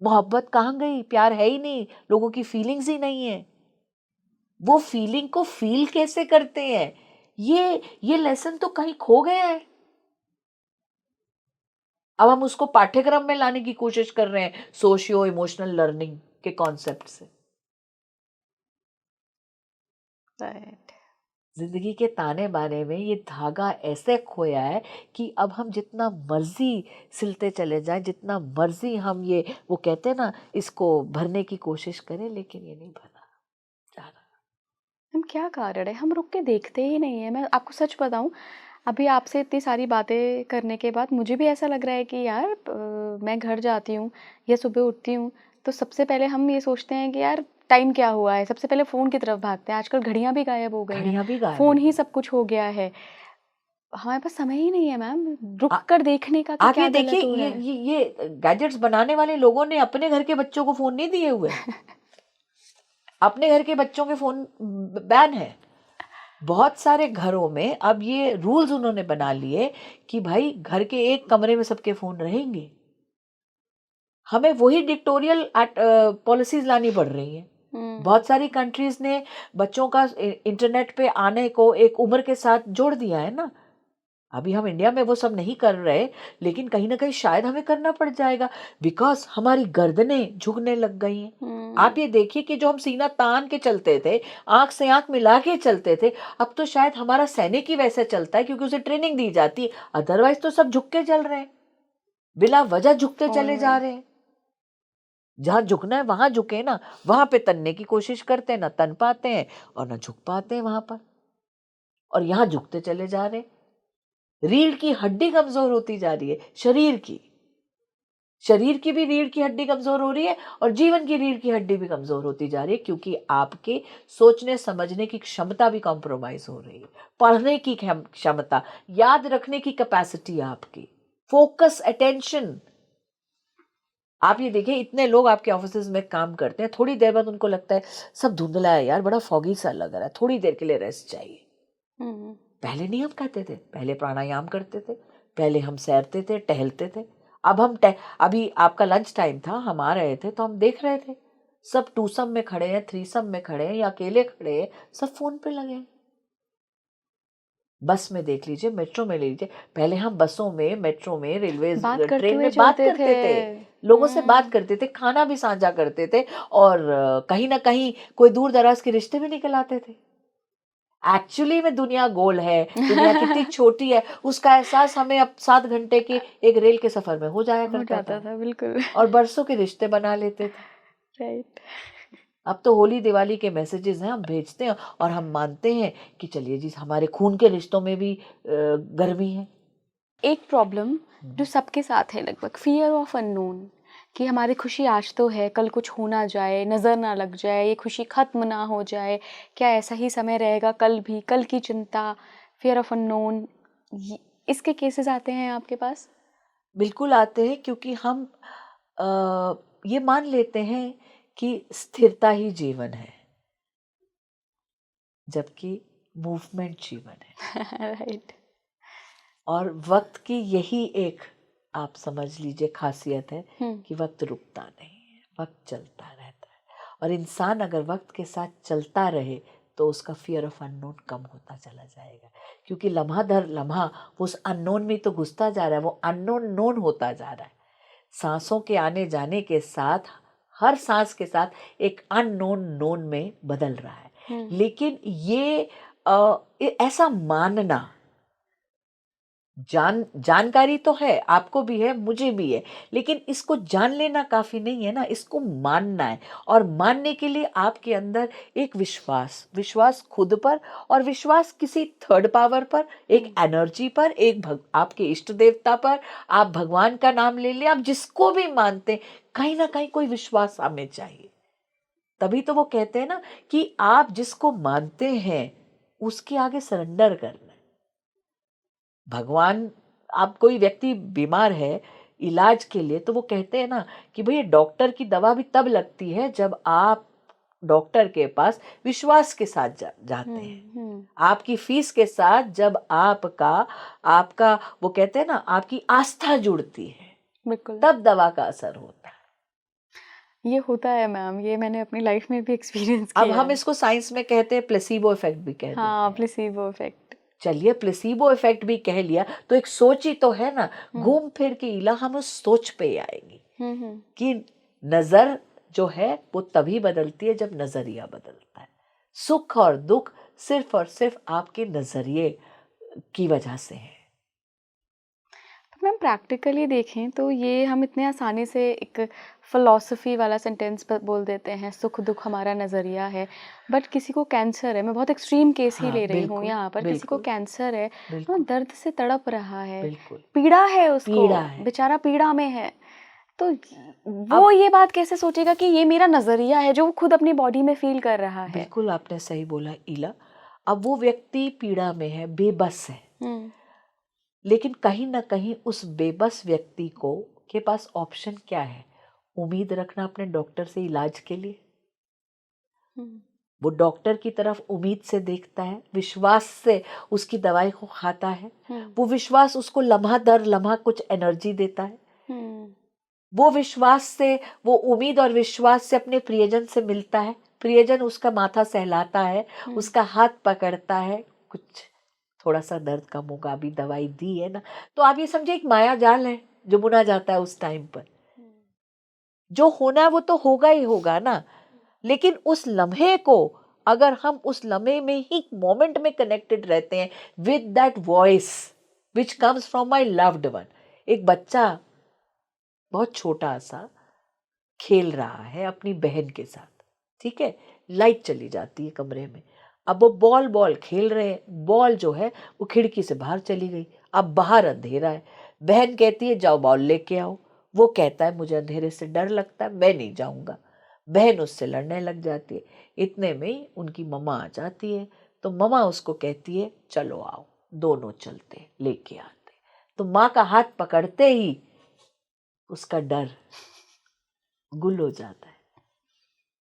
मोहब्बत कहाँ गई, प्यार है ही नहीं, लोगों की फीलिंग्स ही नहीं है, वो फीलिंग को फील कैसे करते हैं, ये लेसन तो कहीं खो गया है। अब हम उसको पाठ्यक्रम में लाने की कोशिश कर रहे हैं सोशियो इमोशनल लर्निंग के कॉन्सेप्ट से। जिंदगी के ताने बाने में ये धागा ऐसे खोया है कि अब हम जितना मर्जी सिलते चले जाएं, जितना मर्जी हम ये वो कहते हैं ना, इसको भरने की कोशिश करें, लेकिन ये नहीं भरा जा रहा। हम क्या कारण है, हम रुक के देखते ही नहीं है। मैं आपको सच बताऊं, अभी आपसे इतनी सारी बातें करने के बाद मुझे भी ऐसा लग रहा है कि यार मैं घर जाती हूँ या सुबह उठती हूँ तो सबसे पहले हम ये सोचते हैं कि यार टाइम क्या हुआ है, सबसे पहले फ़ोन की तरफ भागते हैं। आजकल घड़ियां भी गायब हो गई हैं, फ़ोन ही सब कुछ हो गया है, हमारे पास समय ही नहीं है मैम रुक कर देखने का कि क्या गलत हो रहा है। ये गैजेट्स बनाने वाले लोगों ने अपने घर के बच्चों को फोन नहीं दिए हुए अपने घर के बच्चों के फोन बैन है। बहुत सारे घरों में अब ये रूल्स उन्होंने बना लिए कि भाई घर के एक कमरे में सबके फोन रहेंगे। हमें वही डिक्टोरियल पॉलिसीज लानी पड़ रही है। बहुत सारी कंट्रीज ने बच्चों का इंटरनेट पे आने को एक उम्र के साथ जोड़ दिया है ना। अभी हम इंडिया में वो सब नहीं कर रहे, लेकिन कहीं ना कहीं शायद हमें करना पड़ जाएगा, बिकॉज हमारी गर्दनें झुकने लग गई हैं। आप ये देखिए कि जो हम सीना तान के चलते थे, आंख से आंख मिला के चलते थे, अब तो शायद हमारा सैनिक ही वैसे चलता है क्योंकि उसे ट्रेनिंग दी जाती है। अदरवाइज तो सब झुक के चल रहे हैं, बिना वजह झुकते चले जा रहे हैं। जहां झुकना है वहां झुके ना, वहां पे तनने की कोशिश करते हैं, ना तन पाते हैं और ना झुक पाते हैं वहां पर, और यहां झुकते चले जा रहे हैं। रीढ़ की हड्डी कमजोर होती जा रही है, शरीर की भी रीढ़ की हड्डी कमजोर हो रही है और जीवन की रीढ़ की हड्डी भी कमजोर होती जा रही है, क्योंकि आपके सोचने समझने की क्षमता भी कॉम्प्रोमाइज हो रही है, पढ़ने की क्षमता, याद रखने की कैपेसिटी, आपकी फोकस, अटेंशन, आप ये देखिए, इतने लोग आपके ऑफिस में काम करते हैं, थोड़ी देर बाद उनको लगता है सब धुंधला है यार, बड़ा फॉगी सा लग रहा है, थोड़ी देर के लिए रेस्ट चाहिए। पहले नहीं हम कहते थे, पहले प्राणायाम करते थे, पहले हम सैरते थे, टहलते थे। अब अभी आपका लंच टाइम था, हम आ रहे थे तो हम देख रहे थे सब टूसम में खड़े हैं, थ्रीसम में खड़े हैं या अकेले खड़े हैं, सब फोन पे लगे हैं। बस में देख लीजिए, मेट्रो में ले लीजिए, पहले हम बसों में, मेट्रो में, रेलवे, बात करते ट्रेन हुए में बात चलते करते थे, थे। लोगों से बात करते थे, खाना भी साझा करते थे, और कहीं ना कहीं कोई दूर दराज के रिश्ते भी निकल आते थे। एक्चुअली में दुनिया गोल है, दुनिया कितनी छोटी है, उसका एहसास हमें अब 7 घंटे के एक रेल के सफर में हो जाया हो करता जाता था, बिल्कुल। और बरसों के रिश्ते बना लेते थे। राइट। अब तो होली दिवाली के मैसेजेस हैं, हम भेजते हैं और हम मानते हैं कि चलिए जी, हमारे खून के रिश्तों में भी गर्मी है। एक प्रॉब्लम जो सबके साथ है लगभग, फियर ऑफ अननोन, कि हमारी खुशी आज तो है, कल कुछ हो ना जाए, नज़र ना लग जाए, ये खुशी ख़त्म ना हो जाए, क्या ऐसा ही समय रहेगा कल भी, कल की चिंता, फियर ऑफ अननोन, इसके केसेस आते हैं आपके पास? बिल्कुल आते हैं, क्योंकि हम ये मान लेते हैं कि स्थिरता ही जीवन है, जबकि मूवमेंट जीवन है। राइट। और वक्त की यही एक, आप समझ लीजिए, खासियत है कि वक्त रुकता नहीं है, वक्त चलता रहता है। और इंसान अगर वक्त के साथ चलता रहे तो उसका फियर ऑफ अननोन कम होता चला जाएगा, क्योंकि लम्हा दर लम्हा वो उस अननोन में तो घुसता जा रहा है, वो अननोन नोन होता जा रहा है। सांसों के आने जाने के साथ, हर सांस के साथ एक अननोन नोन में बदल रहा है। लेकिन ये ऐसा मानना, जानकारी तो है, आपको भी है, मुझे भी है, लेकिन इसको जान लेना काफी नहीं है ना, इसको मानना है। और मानने के लिए आपके अंदर एक विश्वास खुद पर, और विश्वास किसी थर्ड पावर पर, एक एनर्जी पर, आपके इष्ट देवता पर, आप भगवान का नाम ले लें, आप जिसको भी मानते हैं, कहीं ना कहीं कोई विश्वास हमें चाहिए। तभी तो वो कहते हैं ना कि आप जिसको मानते हैं उसके आगे सरेंडर करना। भगवान, आप कोई व्यक्ति बीमार है इलाज के लिए, तो वो कहते हैं ना कि भैया डॉक्टर की दवा भी तब लगती है जब आप डॉक्टर के पास विश्वास के साथ जाते हैं। आपकी फीस के साथ जब आपका वो कहते हैं ना, आपकी आस्था जुड़ती है, बिल्कुल, तब दवा का असर होता है। ये होता है मैम, ये मैंने अपनी लाइफ में भी एक्सपीरियंस अब किया हम है। इसको साइंस में कहते हैं प्लेसीबो इफेक्ट भी कह देते हाँ, हैं। Placebo effect. चलिए, प्लेसीबो इफेक्ट भी कह लिया तो एक सोच ही तो है ना, घूम फिर के इला हम उस सोच पे आएंगे कि नजर जो है वो तभी बदलती है जब नजरिया बदलता है। सुख और दुख सिर्फ और सिर्फ आपके नजरिए की वजह से है। तो मैम प्रैक्टिकली देखें तो ये हम इतने आसानी से एक फिलॉसफी वाला सेंटेंस बोल देते हैं, सुख दुख हमारा नज़रिया है, बट किसी को कैंसर है, मैं बहुत एक्सट्रीम केस ही हाँ, ले रही हूँ बिल्कुल, यहाँ पर, किसी को बिल्कुल, कैंसर है, वो बिल्कुल, दर्द से तड़प रहा है, बिल्कुल, पीड़ा है उसको, पीड़ा है। बेचारा पीड़ा में है, तो अब वो ये बात कैसे सोचेगा कि ये मेरा नज़रिया है जो वो खुद अपनी बॉडी में फील कर रहा है? बिल्कुल आपने सही बोला इला। अब वो व्यक्ति पीड़ा में है, बेबस है, लेकिन कहीं ना कहीं उस बेबस व्यक्ति को के पास ऑप्शन क्या है? उम्मीद रखना अपने डॉक्टर से इलाज के लिए। वो डॉक्टर की तरफ उम्मीद से देखता है, विश्वास से उसकी दवाई को खाता है। वो विश्वास उसको लम्हा दर लम्हा कुछ एनर्जी देता है। वो विश्वास से, वो उम्मीद और विश्वास से अपने प्रियजन से मिलता है, प्रियजन उसका माथा सहलाता है, उसका हाथ पकड़ता है, कुछ थोड़ा सा दर्द कम होगा, अभी दवाई दी है ना। तो आप ये समझे, एक माया जाल है जो बुना जाता है उस टाइम पर। जो होना है वो तो होगा ही होगा ना, लेकिन उस लम्हे को अगर हम उस लम्हे में ही मोमेंट में कनेक्टेड रहते हैं with that voice which comes from my loved one. एक बच्चा बहुत छोटा सा खेल रहा है अपनी बहन के साथ, ठीक है, लाइट चली जाती है कमरे में, अब वो बॉल खेल रहे हैं, बॉल जो है वो खिड़की से बाहर चली गई, अब बाहर अंधेरा है, बहन कहती है जाओ बॉल लेके आओ, वो कहता है मुझे अंधेरे से डर लगता है, मैं नहीं जाऊंगा, बहन उससे लड़ने लग जाती है। इतने में ही उनकी मम्मा आ जाती है, तो मम्मा उसको कहती है चलो आओ, दोनों चलते लेके आते। तो माँ का हाथ पकड़ते ही उसका डर गुल हो जाता है।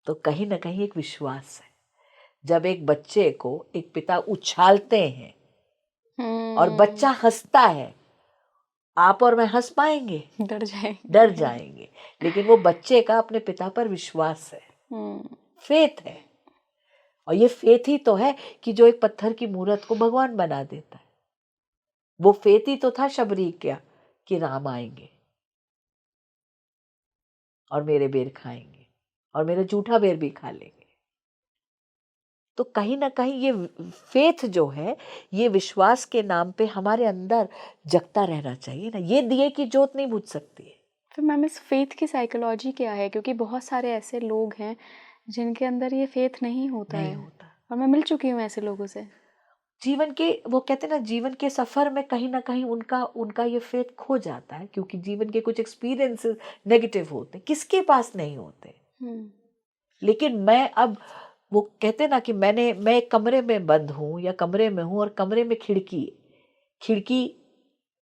तो कहीं ना कहीं एक विश्वास है। जब एक बच्चे को एक पिता उछालते हैं और बच्चा हंसता है, आप और मैं हंस पाएंगे? डर जाएंगे। लेकिन वो बच्चे का अपने पिता पर विश्वास है, फेथ है। और ये फेथ ही तो है कि जो एक पत्थर की मूरत को भगवान बना देता है। वो फेथ ही तो था शबरी क्या, कि राम आएंगे और मेरे बेर खाएंगे और मेरा जूठा बेर भी खा लेंगे। तो कहीं ना कहीं ये फेथ जो है, ये विश्वास के नाम पे हमारे अंदर जगता रहना चाहिए ना। ये दिए की जोत नहीं बुझ सकती है। तो मैम इस फेथ की साइकोलॉजी क्या है? क्योंकि बहुत सारे ऐसे लोग हैं जिनके अंदर ये फेथ नहीं होता है, और मैं मिल चुकी हूँ ऐसे लोगों से। जीवन के, वो कहते हैं ना, जीवन के सफर में कहीं ना कहीं उनका ये फेथ खो जाता है, क्योंकि जीवन के कुछ एक्सपीरियंसेस नेगेटिव होते हैं। किसके पास नहीं होते? लेकिन मैं अब, वो कहते ना कि मैं एक कमरे में बंद हूं या कमरे में हूं, और कमरे में खिड़की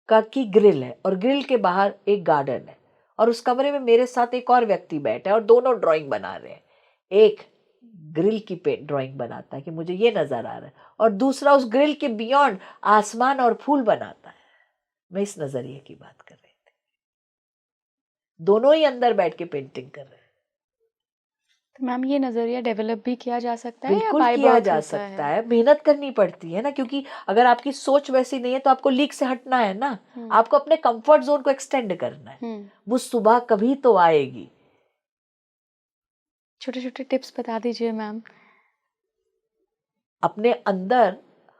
का की ग्रिल है और ग्रिल के बाहर एक गार्डन है, और उस कमरे में मेरे साथ एक और व्यक्ति बैठा है और दोनों ड्राइंग बना रहे हैं। एक ग्रिल की ड्राइंग बनाता है कि मुझे ये नजर आ रहा है, और दूसरा उस ग्रिल के बियॉन्ड आसमान और फूल बनाता है। मैं इस नजरिए की बात कर रही थी। दोनों ही अंदर बैठ के पेंटिंग कर रहे हैं। तो मैम ये नजरिया डेवलप भी किया जा सकता है? बिल्कुल किया जा सकता है। मेहनत करनी पड़ती है ना, क्योंकि अगर आपकी सोच वैसी नहीं है तो आपको लीक से हटना है ना। आपको अपने कंफर्ट जोन को एक्सटेंड करना है। वो सुबह कभी तो आएगी। छोटे छोटे टिप्स बता दीजिए मैम। अपने अंदर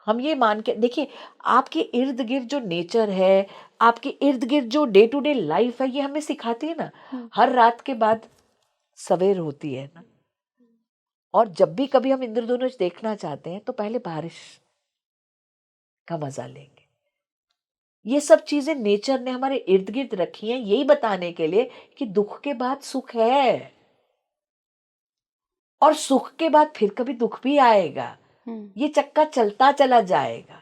हम ये मान के देखिए, आपके इर्द गिर्द जो नेचर है, आपके इर्द गिर्द जो डे टू डे लाइफ है, ये हमें सिखाती है ना। हर रात के बाद सवेर होती है ना। और जब भी कभी हम इंद्रधनुष देखना चाहते हैं तो पहले बारिश का मजा लेंगे। ये सब चीजें नेचर ने हमारे इर्द गिर्द रखी हैं, यही बताने के लिए कि दुख के बाद सुख है, और सुख के बाद फिर कभी दुख भी आएगा। ये चक्का चलता चला जाएगा।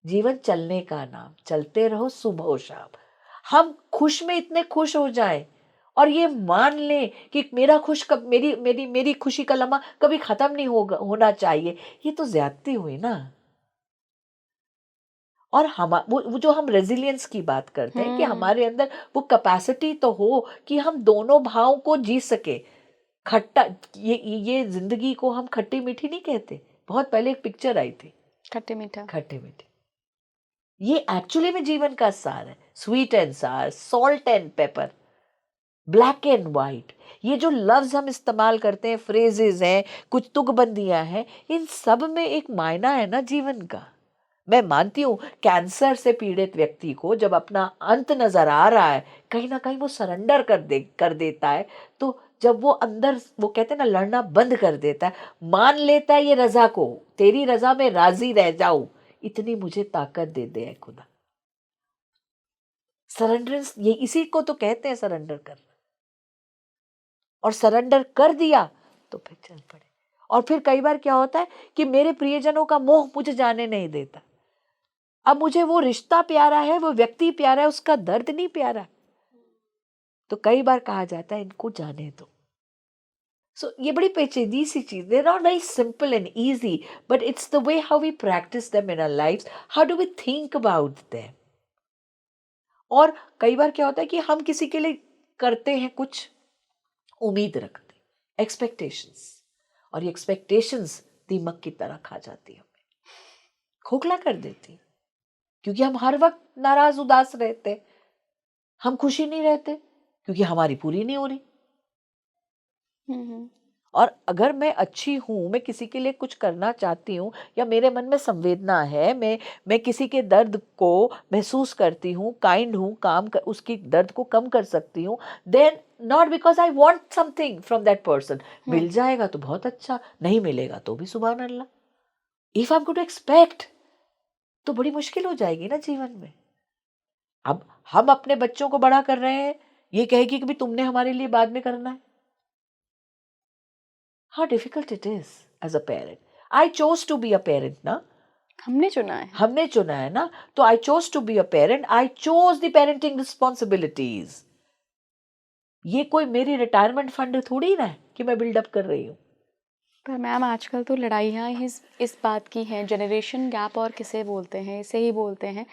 जीवन चलने का नाम, चलते रहो सुबह शाम। हम खुश में इतने खुश हो जाएं और ये मान लें कि मेरा खुश कब मेरी मेरी मेरी खुशी का लम्हा कभी खत्म नहीं होना चाहिए। ये तो ज्यादती हुई ना। और वो जो हम रेजिलियंस की बात करते हैं कि हमारे अंदर वो कैपेसिटी तो हो कि हम दोनों भावों को जी सके। खट्टा, ये जिंदगी को हम खट्टी मीठी नहीं कहते। बहुत पहले एक पिक्चर आई थी, खट्टे मीठा। खट्टे मीठे। ये एक्चुअली में जीवन का सार है। स्वीट एंड सार, salt and paper, black and white. ये जो लफ्ज हम इस्तेमाल करते हैं, फ्रेजेस हैं, कुछ तुकबंदियां हैं, इन सब में एक मायना है ना जीवन का। मैं मानती हूं कैंसर से पीड़ित व्यक्ति को जब अपना अंत नजर आ रहा है, कहीं ना कहीं वो सरेंडर कर देता है। तो जब वो अंदर, वो कहते हैं ना, लड़ना बंद कर देता है, मान लेता है ये रजा को, तेरी रजा में राजी रह जाऊं, इतनी मुझे ताकत दे दे खुदा। सरेंडरेंस, ये इसी को तो कहते हैं सरेंडर करना। और सरेंडर कर दिया तो फिर चल पड़े। और फिर कई बार क्या होता है कि मेरे प्रियजनों का मोह मुझे जाने नहीं देता। अब मुझे वो रिश्ता प्यारा है, वो व्यक्ति प्यारा है, उसका दर्द नहीं प्यारा। तो कई बार कहा जाता है इनको जाने दो। सो ये बड़ी पेचीदी सी चीज, they are not very simple and easy, but it's the way how we practice them in our lives, how do we think about them. और कई बार क्या होता है कि हम किसी के लिए करते हैं कुछ, उम्मीद रखते, एक्सपेक्टेशंस, और ये एक्सपेक्टेशंस दीमक की तरह खा जाती है, हमें खोखला कर देती, क्योंकि हम हर वक्त नाराज उदास रहते, हम खुशी नहीं रहते क्योंकि हमारी पूरी नहीं हो रही। और अगर मैं अच्छी हूं, मैं किसी के लिए कुछ करना चाहती हूँ, या मेरे मन में संवेदना है, मैं किसी के दर्द को महसूस करती हूँ, काइंड हूँ, उसकी दर्द को कम कर सकती हूँ, then not because I want something from that person. मिल जाएगा तो बहुत अच्छा, नहीं मिलेगा तो भी सुभान अल्लाह। If I am going to expect, तो बड़ी मुश्किल हो जाएगी ना जीवन में। अब हम अपने बच्चों को बड़ा कर रहे हैं, ये कहेगी कि भी तुमने हमारे लिए बाद में करना है। How difficult it is as a parent. I chose to be a parent ना, हमने चुना है ना। तो I chose to be a parent. I chose the parenting responsibilities. ये कोई मेरी रिटायरमेंट फंड थोड़ी ना है कि मैं बिल्डअप कर रही हूँ। पर मैम आजकल तो लड़ाइयाँ इस बात की हैं, जनरेशन गैप और किसे बोलते हैं, इसे ही बोलते हैं,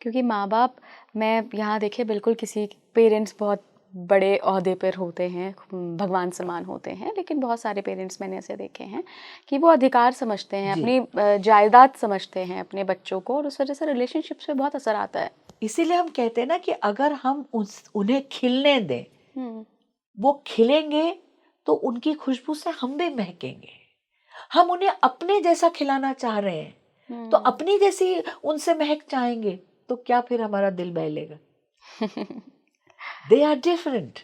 क्योंकि माँ बाप, मैं यहाँ देखिए बिल्कुल किसी पेरेंट्स बहुत बड़े ओहदे पर होते हैं, भगवान समान होते हैं, लेकिन बहुत सारे पेरेंट्स मैंने ऐसे देखे हैं कि वो अधिकार समझते हैं, अपनी जायदाद समझते हैं अपने बच्चों को, और उस वजह से रिलेशनशिप्स पे बहुत असर आता है। इसीलिए हम कहते हैं ना कि अगर हम उन्हें खिलने दें, वो खिलेंगे तो उनकी खुशबू से हम भी महकेंगे। हम उन्हें अपने जैसा खिलाना चाह रहे हैं तो अपनी जैसी उनसे महक चाहेंगे, तो क्या फिर हमारा दिल बहलेगा? They are different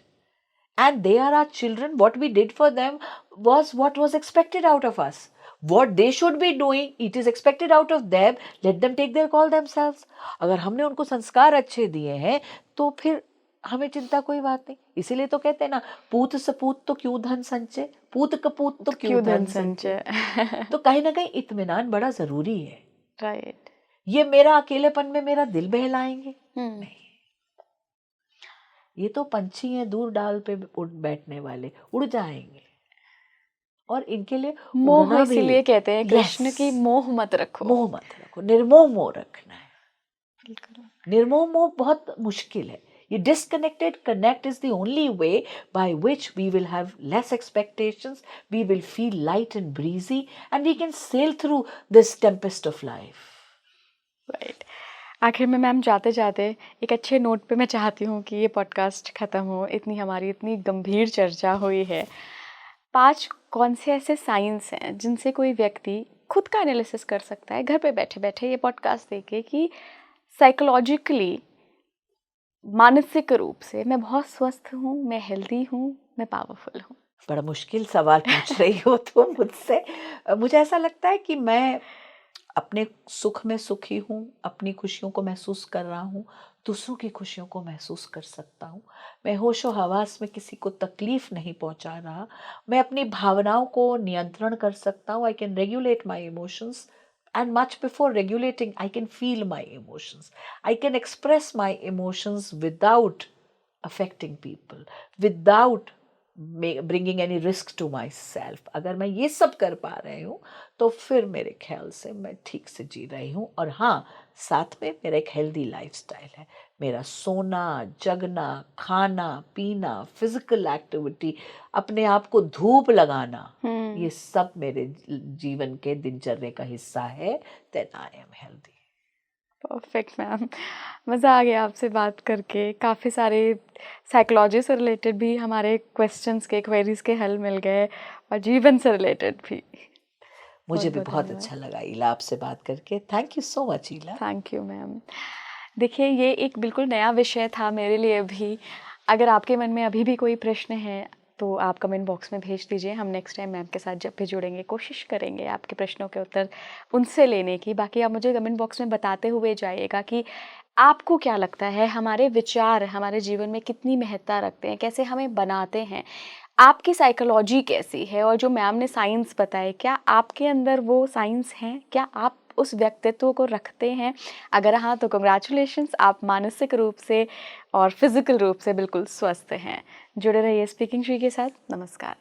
and they are our children. What we did for them was what was expected out of us. What they should be doing, it is expected out of them. Let them take their call themselves. अगर हमने उनको संस्कार अच्छे दिए हैं तो फिर हमें चिंता कोई बात नहीं। इसीलिए तो कहते हैं ना, पूत सपूत तो क्यों धन संचय, पूत कपूत तो क्यों धन संचय। तो कहीं ना कहीं इत्मीनान बड़ा जरूरी है। राइट। ये मेरा अकेलेपन में मेरा दिल बहलाएंगे नहीं। ये तो पंछी हैं दूर डाल पे उड़ बैठने वाले, उड़ जाएंगे, और इनके लिए मोह, इसीलिए कहते हैं कृष्ण की मोह मत रखो। मोह मत रखो, निर्मोह मोह रखना है। निर्मोह मोह बहुत मुश्किल है। ये disconnected connect is the only way by which we will have less expectations, we will feel light and breezy, and we can sail through this tempest of life. Right. आखिर में मैम जाते जाते एक अच्छे नोट पे मैं चाहती हूँ कि ये पॉडकास्ट ख़त्म हो। हमारी इतनी गंभीर चर्चा हुई है। 5 कौन से ऐसे साइंस हैं जिनसे कोई व्यक्ति खुद का एनालिसिस कर सकता है घर पे बैठे बैठे ये पॉडकास्ट देखे कि साइकोलॉजिकली, मानसिक रूप से मैं बहुत स्वस्थ हूँ, मैं हेल्दी हूँ, मैं पावरफुल हूँ? बड़ा मुश्किल सवाल पूछ रही हो तुम मुझसे। मुझे ऐसा लगता है कि मैं अपने सुख में सुखी हूँ, अपनी खुशियों को महसूस कर रहा हूँ, दूसरों की खुशियों को महसूस कर सकता हूँ। मैं होशो हवास में किसी को तकलीफ नहीं पहुँचा रहा। मैं अपनी भावनाओं को नियंत्रण कर सकता हूँ। I can regulate my emotions, and much before regulating, I can feel my emotions. I can express my emotions without affecting people, without bringing any risk to myself. अगर मैं ये सब कर पा रही हूँ तो फिर मेरे ख्याल से मैं ठीक से जी रही हूँ। और हाँ, साथ में मेरा एक हेल्दी लाइफस्टाइल है। मेरा सोना, जगना, खाना पीना, फिजिकल एक्टिविटी, अपने आप को धूप लगाना, ये सब मेरे जीवन के दिनचर्या का हिस्सा है। Then I am healthy. Perfect ma'am, मज़ा आ गया आपसे बात करके। काफ़ी सारे साइकोलॉजी से रिलेटेड भी हमारे क्वेश्चंस के, क्वेरीज के हल मिल गए, और जीवन से रिलेटेड भी। मुझे भी बहुत अच्छा लगा ईला आपसे बात करके। Thank you so much Ila. Thank you ma'am. देखिए, ये एक बिल्कुल नया विषय था मेरे लिए भी। अगर आपके मन में अभी भी कोई प्रश्न है तो आप कमेंट बॉक्स में भेज दीजिए। हम नेक्स्ट टाइम मैम के साथ जब भी जुड़ेंगे कोशिश करेंगे आपके प्रश्नों के उत्तर उनसे लेने की। बाकी आप मुझे कमेंट बॉक्स में बताते हुए जाइएगा कि आपको क्या लगता है, हमारे विचार हमारे जीवन में कितनी महत्ता रखते हैं, कैसे हमें बनाते हैं, आपकी साइकोलॉजी कैसी है, और जो मैम ने साइंस बताए, क्या आपके अंदर वो साइंस हैं, क्या आप उस व्यक्तित्व को रखते हैं? अगर हाँ तो कंग्रेचुलेशंस, आप मानसिक रूप से और फिजिकल रूप से बिल्कुल स्वस्थ हैं। जुड़े रहिए स्पीकिंग ट्री के साथ। नमस्कार।